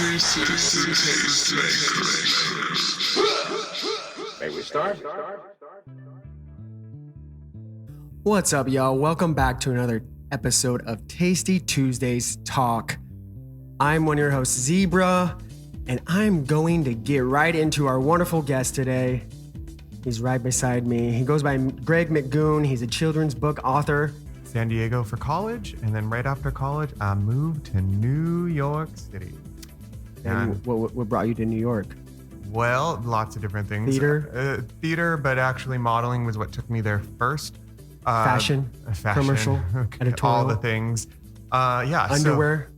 May we start? What's up, y'all? Welcome back to another episode of Tasty Tuesdays Talk. I'm one of your hosts, Zebra, and I'm going to get right into our wonderful guest today. He's right beside me. He goes by Greg McGoon. He's a children's book author. San Diego for college, and then right after college, I moved to New York City. And what brought you to New York? Well, lots of different things. Theater, but actually modeling was what took me there first. Fashion, commercial, editorial. All the things. Underwear.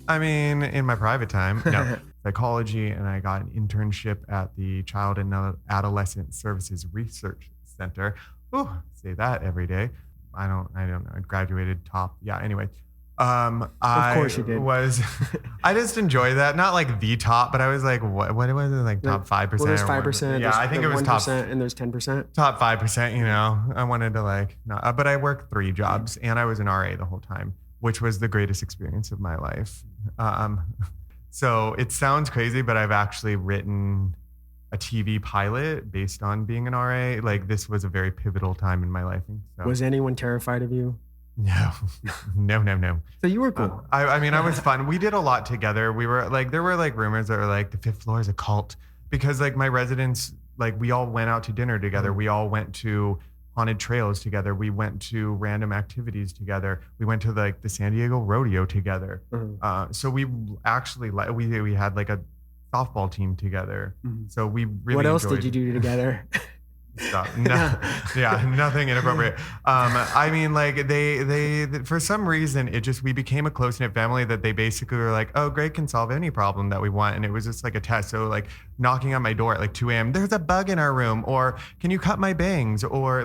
So, in my private time, no. Psychology, and I got an internship at the Child and Adolescent Services Research Center. Ooh, say that every day. I don't know. I graduated top. Yeah, anyway. Of course you did. I just enjoy that. Not like the top, but I was like, what was it? Like top 5%? Well, there's 5%. Yeah, I think it was top 1%, and there's 10%. Top 5%, I wanted to but I worked 3 jobs and I was an RA the whole time, which was the greatest experience of my life. So it sounds crazy, but I've actually written a TV pilot based on being an RA. Like, this was a very pivotal time in my life. So. Was anyone terrified of you? No. So you were cool. I was fun. We did a lot together. We were there were rumors that were the 5th floor is a cult because my residents, we all went out to dinner together. We all went to haunted trails together. We went to random activities together. We went to the San Diego rodeo together. Mm-hmm. So we actually we had a softball team together. Mm-hmm. So we really. What else did you do together? Stop. No, yeah, nothing inappropriate. They for some reason we became a close knit family that they basically were like, oh, Greg can solve any problem that we want, and it was just a test. So knocking on my door at 2 a.m. There's a bug in our room, or can you cut my bangs, or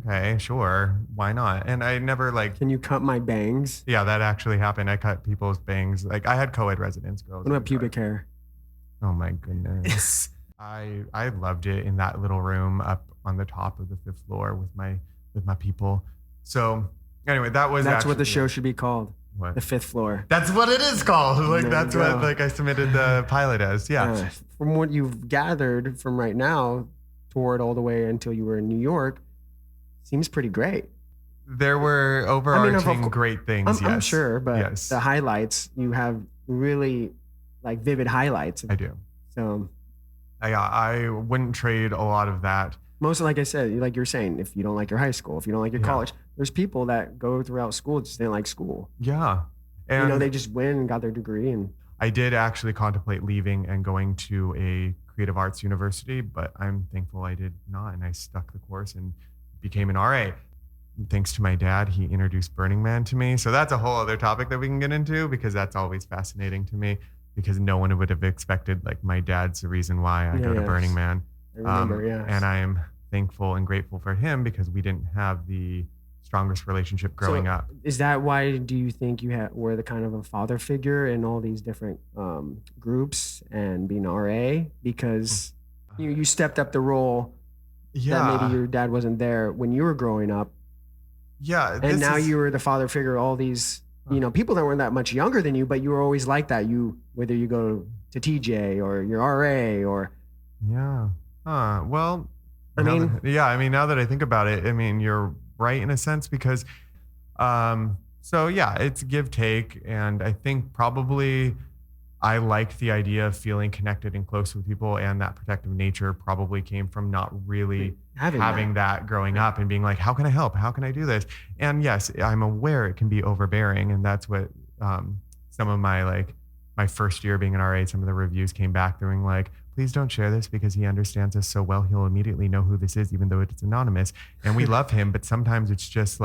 okay, sure, why not? And I never Can you cut my bangs? Yeah, that actually happened. I cut people's bangs. I had co-ed residence girls. What about pubic hair? Oh my goodness. I loved it in that little room up on the top of the 5th floor with my people. So anyway, that's what the show should be called. What? The 5th floor. That's what it is called. That's what I submitted the pilot as. Yeah. From what you've gathered from right now toward all the way until you were in New York, seems pretty great. There were overarching great things. I'm sure, but the highlights, you have really vivid highlights. I do. So. I wouldn't trade a lot of that. Mostly, like I said, like you're saying, if you don't like your high school, if you don't like your college, there's people that go throughout school just didn't like school. Yeah. And they just went and got their degree. And I did actually contemplate leaving and going to a creative arts university, but I'm thankful I did not. And I stuck the course and became an RA. Thanks to my dad, he introduced Burning Man to me. So that's a whole other topic that we can get into because that's always fascinating to me. Because no one would have expected, my dad's the reason why I go to Burning Man. I remember, And I am thankful and grateful for him because we didn't have the strongest relationship growing up. Is that why do you think you were the kind of a father figure in all these different groups and being RA? Because you stepped up the role that maybe your dad wasn't there when you were growing up. Yeah. And now you were the father figure of all these people that weren't that much younger than you, but you were always like that. Whether you go to TJ or your RA or. Yeah. Well, now that I think about it, you're right in a sense because, it's give take. And I think probably I liked the idea of feeling connected and close with people, and that protective nature probably came from not really having that growing up and being like, how can I help? How can I do this? And yes, I'm aware it can be overbearing. And that's what some of my my first year being an RA, some of the reviews came back doing please don't share this because he understands us so well. He'll immediately know who this is, even though it's anonymous. And we love him, but sometimes it's just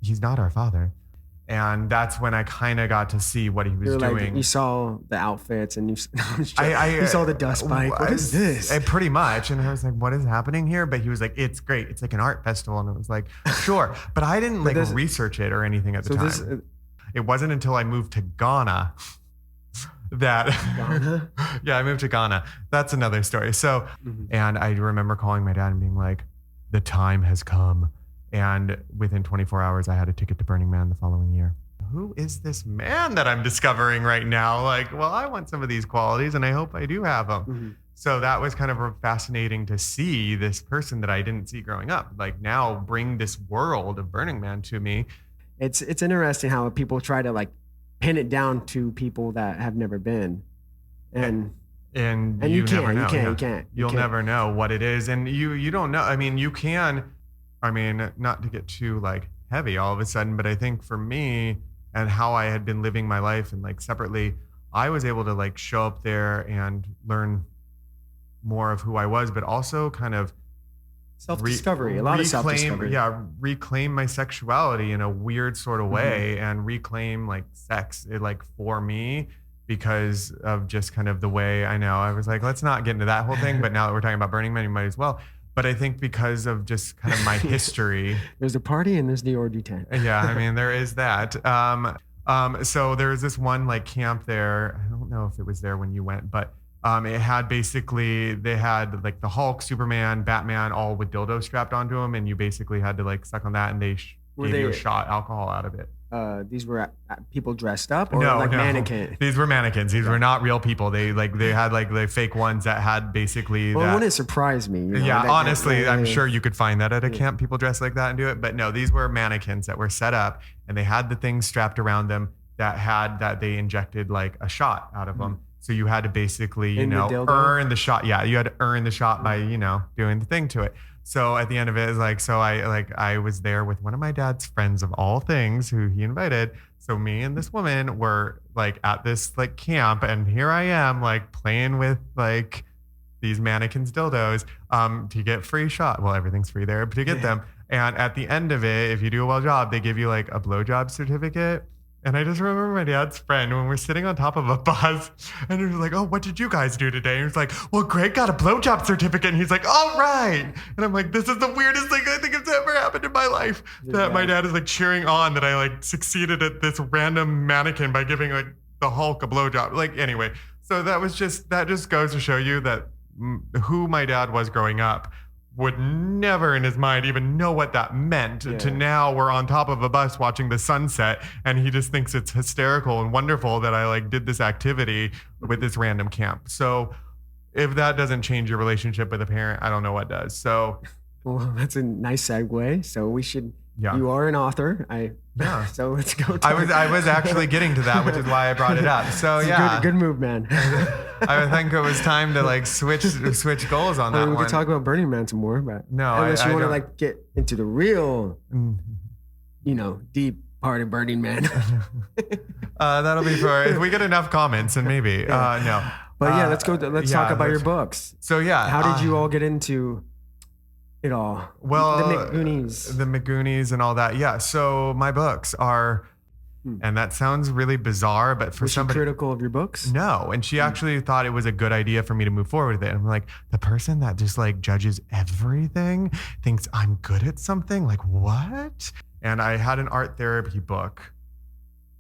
he's not our father. And that's when I kind of got to see what he was doing. You saw the outfits and you saw the dust bike. What is this? Pretty much. And I was like, what is happening here? But he was like, it's great. It's like an art festival. And it was like, sure. But I didn't research it or anything at the time. It wasn't until I moved to Ghana that yeah, I moved to Ghana. That's another story. So, and I remember calling my dad and being like, the time has come. And within 24 hours, I had a ticket to Burning Man the following year. who is this man that I'm discovering right now? Like, well, I want some of these qualities and I hope I do have them. Mm-hmm. So that was kind of fascinating to see this person that I didn't see growing up, like now bring this world of Burning Man to me. It's interesting how people try to like pin it down to people that have never been. And you never know. You can't. You'll never know what it is. And you don't know. I mean, you can, not to get too like heavy all of a sudden, but I think for me and how I had been living my life and like separately, I was able to like show up there and learn more of who I was, but also kind of self-discovery, a lot of self-discovery. Yeah, reclaim my sexuality in a weird sort of way and reclaim like sex for me because of just kind of the way I know. I was like, let's not get into that whole thing, but now that we're talking about Burning Man, you might as well. But I think because of just kind of my history. There's a party and there's the orgy tent. Yeah, there is that. So there was this one like camp there. I don't know if it was there when you went, but it had they had like the Hulk, Superman, Batman, all with dildos strapped onto them, and you basically had to like suck on that, and they gave you a shot alcohol out of it. These were people dressed up, or mannequins? These were mannequins. These were not real people. They had like the fake ones that had basically. Well, wouldn't surprise me. Honestly, I'm sure you could find that at a camp. People dress like that and do it, but no, these were mannequins that were set up, and they had the things strapped around them that they injected like a shot out of them. So you had to basically, earn the shot. Yeah, you had to earn the shot by, doing the thing to it. So at the end of it is I was there with one of my dad's friends of all things who he invited. So me and this woman were like at this like camp, and here I am like playing with like these mannequins dildos to get free shot. Well, everything's free there, but to get them. And at the end of it, if you do a well job, they give you like a blowjob certificate. And I just remember my dad's friend when we're sitting on top of a bus, and he was like, "Oh, what did you guys do today?" And he was like, "Well, Greg got a blowjob certificate." And he's like, "All right." And I'm like, "This is the weirdest thing I think has ever happened in my life." That my dad is like cheering on that I like succeeded at this random mannequin by giving like the Hulk a blowjob. Like anyway, so that just goes to show you that who my dad was growing up would never in his mind even know what that meant to now we're on top of a bus watching the sunset, and he just thinks it's hysterical and wonderful that I like did this activity with this random camp. So if that doesn't change your relationship with a parent, I don't know what does. So well, that's a nice segue. So we should you are an author. So let's go. I was actually getting to that, which is why I brought it up. So good move, man. I think it was time to like switch goals on that. We could talk about Burning Man some more, but unless you want to like get into the real, deep part of Burning Man. That'll be for if we get enough comments, and maybe no. But let's go. Let's talk about your books. So how did you all get into it all? Well, the McGoonies and all that. Yeah. So my books are, and that sounds really bizarre, but for somebody critical of your books? No. And she actually thought it was a good idea for me to move forward with it. I'm like, the person that just like judges everything thinks I'm good at something. Like what? And I had an art therapy book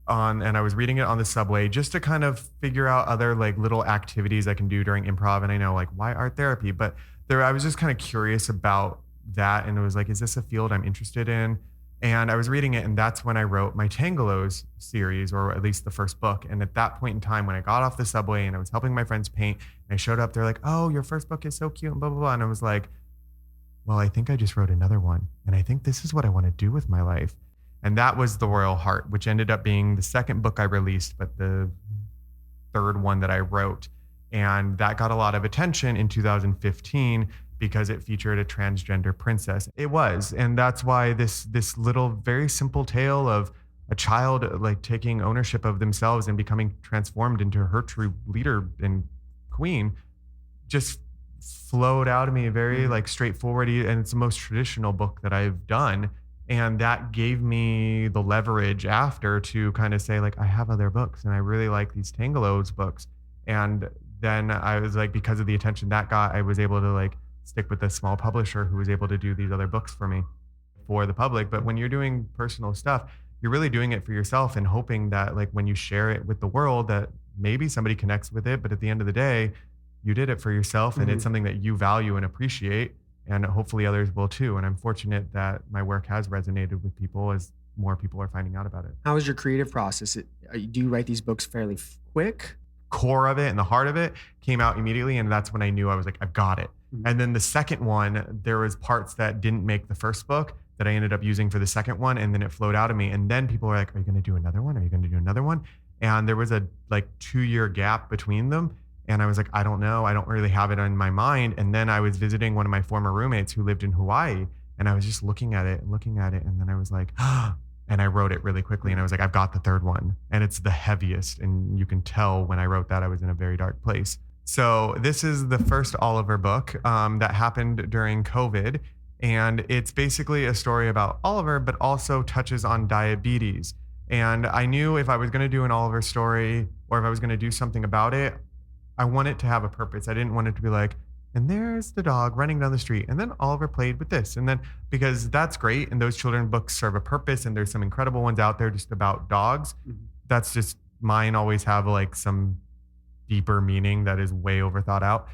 and I was reading it on the subway just to kind of figure out other like little activities I can do during improv. And I know like why art therapy, but I was just kind of curious about that. And it was like, is this a field I'm interested in? And I was reading it, and that's when I wrote my Tangelos series, or at least the first book. And at that point in time, when I got off the subway and I was helping my friends paint, and I showed up, they're like, "Oh, your first book is so cute," and blah, blah, blah. And I was like, well, I think I just wrote another one. And I think this is what I want to do with my life. And that was The Royal Heart, which ended up being the second book I released, but the third one that I wrote. And that got a lot of attention in 2015 because it featured a transgender princess. It was. And that's why this little, very simple tale of a child like taking ownership of themselves and becoming transformed into her true leader and queen just flowed out of me very like straightforward. And it's the most traditional book that I've done. And that gave me the leverage after to kind of say like, I have other books and I really like these Tangelos books. And then I was like, because of the attention that got, I was able to like stick with a small publisher who was able to do these other books for me for the public. But when you're doing personal stuff, you're really doing it for yourself and hoping that like when you share it with the world that maybe somebody connects with it. But at the end of the day, you did it for yourself and it's something that you value and appreciate. And hopefully others will too. And I'm fortunate that my work has resonated with people as more people are finding out about it. How is your creative process? Do you write these books fairly quick? Core of it and the heart of it came out immediately. And that's when I knew I was like, I've got it. Mm-hmm. And then the second one, there was parts that didn't make the first book that I ended up using for the second one. And then it flowed out of me. And then people were like, are you going to do another one? Are you going to do another one? And there was a 2-year gap between them. And I was like, I don't know. I don't really have it in my mind. And then I was visiting one of my former roommates who lived in Hawaii. And I was just looking at it. And then I was like, and I wrote it really quickly. And I was like, I've got the third one. And it's the heaviest. And you can tell when I wrote that I was in a very dark place. So this is the first Oliver book that happened during COVID. And it's basically a story about Oliver, but also touches on diabetes. And I knew if I was going to do an Oliver story or if I was going to do something about it, I want it to have a purpose. I didn't want it to be like, and there's the dog running down the street. And then Oliver played with this. And then, because that's great. And those children's books serve a purpose. And there's some incredible ones out there just about dogs. Mm-hmm. That's just, mine always have like some deeper meaning that is way over thought out.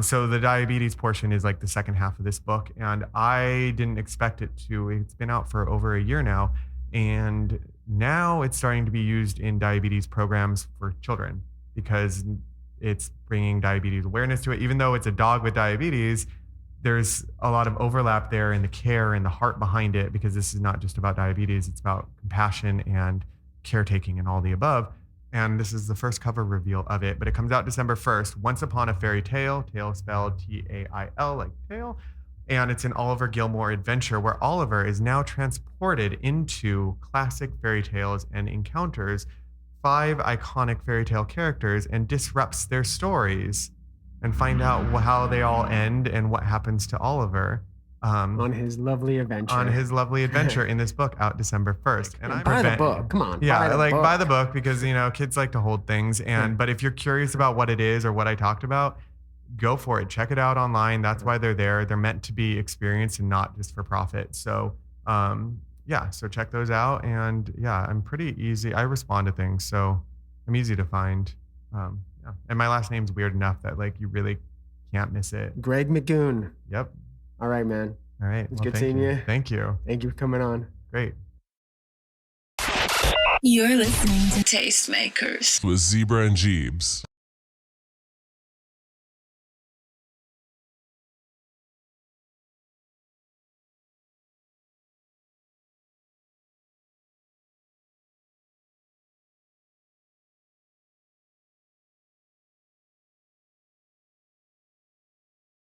So the diabetes portion is like the second half of this book. And I didn't expect it to. It's been out for over a year now. And now it's starting to be used in diabetes programs for children because it's bringing diabetes awareness to it. Even though it's a dog with diabetes, there's a lot of overlap there in the care and the heart behind it, because this is not just about diabetes, it's about compassion and caretaking and all the above. And this is the first cover reveal of it, but it comes out December 1st. Once Upon a Fairy Tale, tale spelled T-A-I-L, like tail. And it's an Oliver Gilmore adventure where Oliver is now transported into classic fairy tales and encounters 5 iconic fairy tale characters and disrupts their stories and find out how they all end and what happens to Oliver. On his lovely adventure. In this book out December 1st. And buy the book. Come on. Yeah, buy the book because, kids like to hold things. But if you're curious about what it is or what I talked about, go for it. Check it out online. That's why they're there. They're meant to be experienced and not just for profit. So, so check those out. And I'm pretty easy. I respond to things, so I'm easy to find. And my last name's weird enough that you really can't miss it. Greg McGoon. Yep. All right, man. All right. It's good seeing you. Thank you. Thank you for coming on. Great. You're listening to Tastemakers with Zebra and Jeebs.